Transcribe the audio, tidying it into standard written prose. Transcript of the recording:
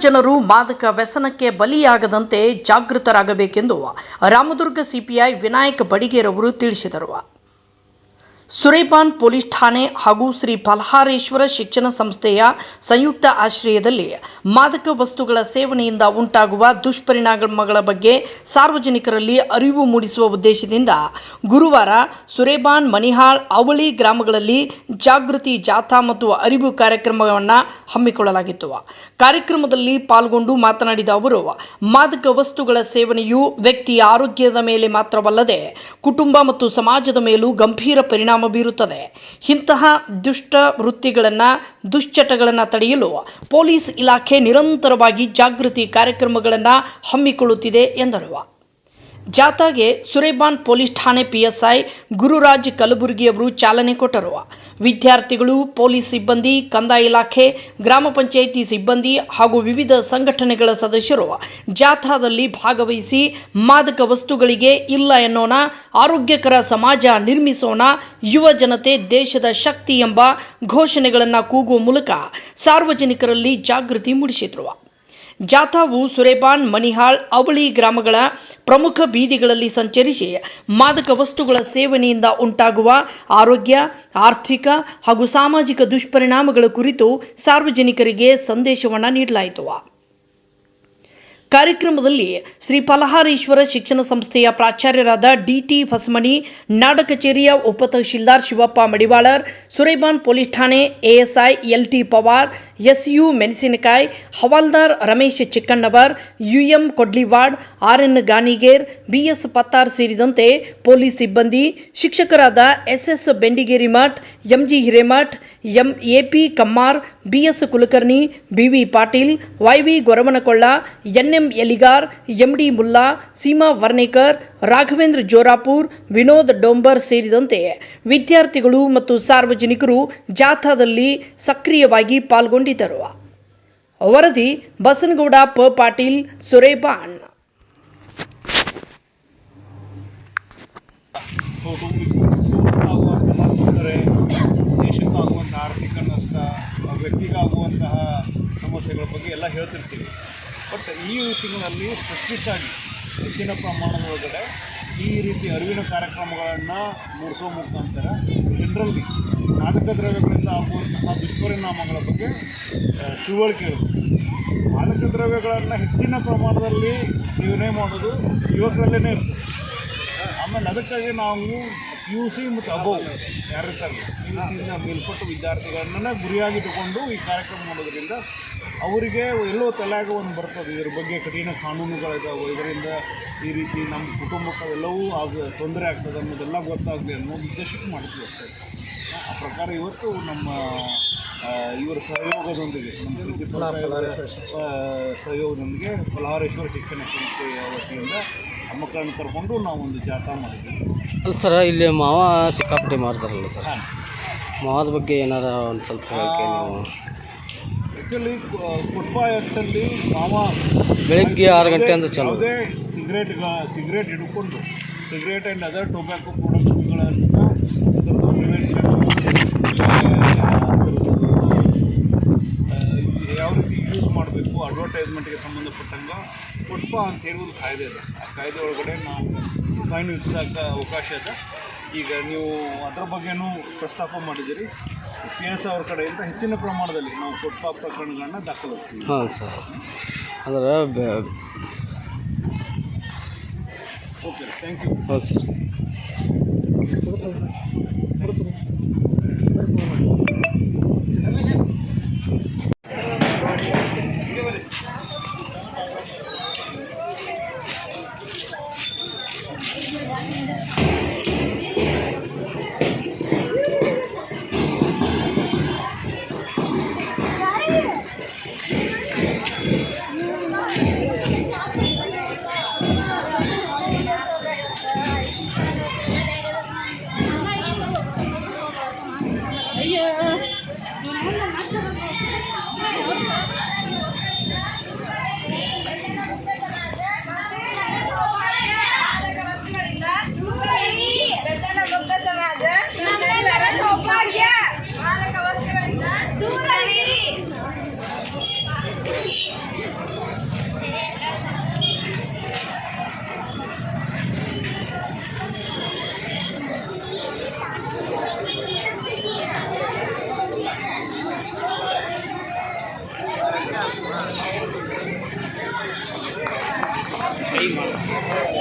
ಜನರು ಮಾದಕ ವ್ಯಸನಕ್ಕೆ ಬಲಿಯಾಗದಂತೆ ಜಾಗೃತರಾಗಬೇಕೆಂದು ರಾಮದುರ್ಗ ಸಿಪಿಐ ವಿನಾಯಕ ಬಡಿಗೇರವರು ತಿಳಿಸಿದರು. ಸುರೇಪಾನ್ ಪೊಲೀಸ್ ಠಾಣೆ ಹಾಗೂ ಶ್ರೀ ಫಲಹಾರೇಶ್ವರ ಶಿಕ್ಷಣ ಸಂಸ್ಥೆಯ ಸಂಯುಕ್ತ ಆಶ್ರಯದಲ್ಲಿ ಮಾದಕ ವಸ್ತುಗಳ ಸೇವನೆಯಿಂದ ಉಂಟಾಗುವ ದುಷ್ಪರಿಣಾಮಗಳ ಬಗ್ಗೆ ಸಾರ್ವಜನಿಕರಲ್ಲಿ ಅರಿವು ಮೂಡಿಸುವ ಉದ್ದೇಶದಿಂದ ಗುರುವಾರ ಸುರೇಪಾನ್ ಮನಿಹಾಳ್ ಅವಳಿ ಗ್ರಾಮಗಳಲ್ಲಿ ಜಾಗೃತಿ ಜಾಥಾ ಮತ್ತು ಅರಿವು ಕಾರ್ಯಕ್ರಮವನ್ನು ಹಮ್ಮಿಕೊಳ್ಳಲಾಗಿತ್ತು. ಕಾರ್ಯಕ್ರಮದಲ್ಲಿ ಪಾಲ್ಗೊಂಡು ಮಾತನಾಡಿದ ಅವರು, ಮಾದಕ ವಸ್ತುಗಳ ಸೇವನೆಯು ವ್ಯಕ್ತಿಯ ಆರೋಗ್ಯದ ಮೇಲೆ ಮಾತ್ರವಲ್ಲದೆ ಕುಟುಂಬ ಮತ್ತು ಸಮಾಜದ ಮೇಲೂ ಗಂಭೀರ ಪರಿಣಾಮ ಬೀರುತ್ತದೆ. ಇಂತಹ ದುಷ್ಟ ವೃತ್ತಿಗಳನ್ನು ದುಶ್ಚಟಗಳನ್ನು ತಡೆಯಲು ಪೊಲೀಸ್ ಇಲಾಖೆ ನಿರಂತರವಾಗಿ ಜಾಗೃತಿ ಕಾರ್ಯಕ್ರಮಗಳನ್ನು ಹಮ್ಮಿಕೊಳ್ಳುತ್ತಿದೆ ಎಂದರು. ಜಾಥಾಗೆ ಸುರೇಪಾನ್ ಪೊಲೀಸ್ ಠಾಣೆ ಪಿಎಸ್ಐ ಗುರುರಾಜ್ ಕಲಬುರ್ಗಿಯವರು ಚಾಲನೆ ಕೊಟ್ಟರು. ವಿದ್ಯಾರ್ಥಿಗಳು, ಪೊಲೀಸ್ ಸಿಬ್ಬಂದಿ, ಕಂದಾಯ ಇಲಾಖೆ, ಗ್ರಾಮ ಪಂಚಾಯಿತಿ ಸಿಬ್ಬಂದಿ ಹಾಗೂ ವಿವಿಧ ಸಂಘಟನೆಗಳ ಸದಸ್ಯರು ಜಾಥಾದಲ್ಲಿ ಭಾಗವಹಿಸಿ ಮಾದಕ ವಸ್ತುಗಳಿಗೆ ಇಲ್ಲ ಎನ್ನೋಣ, ಆರೋಗ್ಯಕರ ಸಮಾಜ ನಿರ್ಮಿಸೋಣ, ಯುವ ಜನತೆ ದೇಶದ ಶಕ್ತಿ ಎಂಬ ಘೋಷಣೆಗಳನ್ನು ಕೂಗುವ ಮೂಲಕ ಸಾರ್ವಜನಿಕರಲ್ಲಿ ಜಾಗೃತಿ ಮೂಡಿಸಿದರು. ಜಾಥಾವು ಸುರೇಪಾನ್ ಮನಿಹಾಳ್ ಅವಳಿ ಗ್ರಾಮಗಳ ಪ್ರಮುಖ ಬೀದಿಗಳಲ್ಲಿ ಸಂಚರಿಸಿ ಮಾದಕ ವಸ್ತುಗಳ ಸೇವನೆಯಿಂದ ಉಂಟಾಗುವ ಆರೋಗ್ಯ, ಆರ್ಥಿಕ ಹಾಗೂ ಸಾಮಾಜಿಕ ದುಷ್ಪರಿಣಾಮಗಳ ಕುರಿತು ಸಾರ್ವಜನಿಕರಿಗೆ ಸಂದೇಶವನ್ನು ನೀಡಲಾಯಿತು. ಕಾರ್ಯಕ್ರಮದಲ್ಲಿ ಶ್ರೀ ಫಲಹಾರೇಶ್ವರ ಶಿಕ್ಷಣ ಸಂಸ್ಥೆಯ ಪ್ರಾಚಾರ್ಯರಾದ ಡಿ.ಟಿ. ಹೊಸಮನಿ, ನಾಡ ಕಚೇರಿಯ ಉಪ ತಹಶೀಲ್ದಾರ್ ಶಿವಪ್ಪ ಮಡಿವಾಳರ್, ಸುರೇಪಾನ್ ಪೊಲೀಸ್ ಠಾಣೆ ASI L T. Pawar, S U. Menasinakai, ಹವಾಲ್ದಾರ್ Ramesh Chikkannavar, U M. Kodliwad, R N. Ganiger, B S. Pattar ಸೇರಿದಂತೆ ಪೊಲೀಸ್ ಸಿಬ್ಬಂದಿ, ಶಿಕ್ಷಕರಾದ S S. Bendigeri Math, M G. Hiremath, A P. Kammar, B S. Kulkarni, B V. Patil, Y V. Goravanakolla, N M. Eligar, M D. Mulla, Seema Varnekar, Raghavendra Jorapur, Vinod Dombar ಸೇರಿದಂತೆ ವಿದ್ಯಾರ್ಥಿಗಳು ಮತ್ತು ಸಾರ್ವಜನಿಕರು ಜಾಥಾದಲ್ಲಿ ಸಕ್ರಿಯವಾಗಿ ಪಾಲ್ಗೊಂಡಿದ್ದರು. ವರದಿ ಬಸನಗೌಡ ಪ. ಪಾಟೀಲ್, ಸುರೇಪಾನ್. ದೇಶಕ್ಕಾಗುವಂಥ ಆರ್ಥಿಕ ನಷ್ಟ, ವ್ಯಕ್ತಿಗಾಗುವಂತಹ ಸಮಸ್ಯೆಗಳ ಬಗ್ಗೆ ಎಲ್ಲ ಹೇಳ್ತಿರ್ತೀವಿ. ಬಟ್ ಈ ತಿಂಗಳಲ್ಲಿ ಸ್ಪೆಸಿಫಿಕ್ ಆಗಿ ಹೆಚ್ಚಿನ ಪ್ರಮಾಣದೊಳಗಡೆ ಈ ರೀತಿ ಅರಿವಿನ ಕಾರ್ಯಕ್ರಮಗಳನ್ನು ಮೂಡಿಸೋ ಮುಖಾಂತರ ಜನರಲ್ಲಿ ಮಾದಕ ದ್ರವ್ಯಗಳಿಂದ ಆಗುವಂತಹ ದುಷ್ಪರಿಣಾಮಗಳ ಬಗ್ಗೆ ತಿಳುವಳಿಕೆ ಇರುತ್ತೆ. ಮಾದಕ ದ್ರವ್ಯಗಳನ್ನು ಹೆಚ್ಚಿನ ಪ್ರಮಾಣದಲ್ಲಿ ಸೇವನೆ ಮಾಡೋದು ಯುವಕರಲ್ಲೇ ಇರ್ತದೆ. ಆಮೇಲೆ ಅದಕ್ಕಾಗಿ ನಾವು PUC ಮತ್ತು ಅಬೋವ್ ಯಾರಿರ್ತಾರಲ್ಲ, PUCಯಿಂದ ಮೇಲ್ಪಟ್ಟ ವಿದ್ಯಾರ್ಥಿಗಳನ್ನ ಗುರಿಯಾಗಿ ತಗೊಂಡು ಈ ಕಾರ್ಯಕ್ರಮ ಮಾಡೋದ್ರಿಂದ ಅವರಿಗೆ ಎಲ್ಲೋ ತಲೆಯಾಗ ಒಂದು ಬರ್ತದೆ, ಇದ್ರ ಬಗ್ಗೆ ಕಠಿಣ ಕಾನೂನುಗಳಿದಾವೆ, ಇದರಿಂದ ಈ ರೀತಿ ನಮ್ಮ ಕುಟುಂಬಕ್ಕೆ ಎಲ್ಲವೂ ತೊಂದರೆ ಆಗ್ತದೆ ಅನ್ನೋದೆಲ್ಲ ಗೊತ್ತಾಗಲಿ ಅನ್ನೋ ಉದ್ದೇಶಕ್ಕೆ ಮಾಡ್ತೀವಿ ಅಷ್ಟೇ. ಆ ಪ್ರಕಾರ ಇವತ್ತು ನಮ್ಮ ಇವರ ಸಹಯೋಗದೊಂದಿಗೆ, ನಮ್ಮ ಸಹಯೋಗದೊಂದಿಗೆ ಫಲಹಾರೇಶ್ವರ ಶಿಕ್ಷಣ ಸಂಸ್ಥೆಯ ವತಿಯಿಂದ ಮಕ್ಕಳನ್ನು ಕರ್ಕೊಂಡು ನಾವು ಒಂದು ಜಾಥಾ ಮಾಡಿದ್ದೀವಿ. ಅಲ್ಲ ಸರ್, ಇಲ್ಲಿ ಮಾವ ಸಿಕ್ಕಾಪಟ್ಟೆ ಮಾರ್ತಾರಲ್ಲ ಸರ್, ಮಾವದ ಬಗ್ಗೆ ಏನಾರ ಒಂದು ಸ್ವಲ್ಪ ಹೇಳಕ್ಕೆ ನೀವು? ಆ್ಯಕ್ಚುಲಿ ಕೊಟ್ಪಾ ಆ್ಯಕ್ಟಲ್ಲಿ ಮಾವ ಬೆಳಗ್ಗೆ 6 ಗಂಟೆಯಿಂದ ಚಾಲು. ಯಾವುದೇ ಸಿಗರೇಟ್ ಹಿಡ್ಕೊಂಡು ಸಿಗರೇಟ್ ಆ್ಯಂಡ್ ಅದರ್ ಟೊಬ್ಯಾಕೊ ಪ್ರಾಡಕ್ಟ್ಸ್ಗಳನ್ನು ಅದರದ್ದು ಪ್ರಿವೆನ್ಷನ್, ಯಾವ ರೀತಿ ಯೂಸ್ ಮಾಡಬೇಕು, ಅಡ್ವರ್ಟೈಸ್ಮೆಂಟ್ಗೆ ಸಂಬಂಧಪಟ್ಟಂಗೆ ಕೊಟ್ಪಾ ಅಂತ ಹೇಳುವುದು ಕಾಯ್ದೆ ಇದೆ. ಆ ಕಾಯ್ದೆ ಒಳಗಡೆ ನಾವು ಫೈನ್ ವಿಧಿಸೋಕ್ಕೆ ಅವಕಾಶ ಇದೆ. ಈಗ ನೀವು ಅದರ ಬಗ್ಗೆನೂ ಪ್ರಸ್ತಾಪ ಮಾಡಿದ್ದೀರಿ. PS ಅವ್ರ ಕಡೆಯಿಂದ ಹೆಚ್ಚಿನ ಪ್ರಮಾಣದಲ್ಲಿ ನಾವು ಕೊಟ್ಪಾ ಪ್ರಕರಣಗಳನ್ನ ದಾಖಲಿಸ್ತೀವಿ. ಹಾಂ ಸರ್, ಅಂದ್ರೆ ಓಕೆ, ಥ್ಯಾಂಕ್ ಯು. ಹೌದು ಸರ್. ಕೈ ಮಾಡ್ತಾರೆ.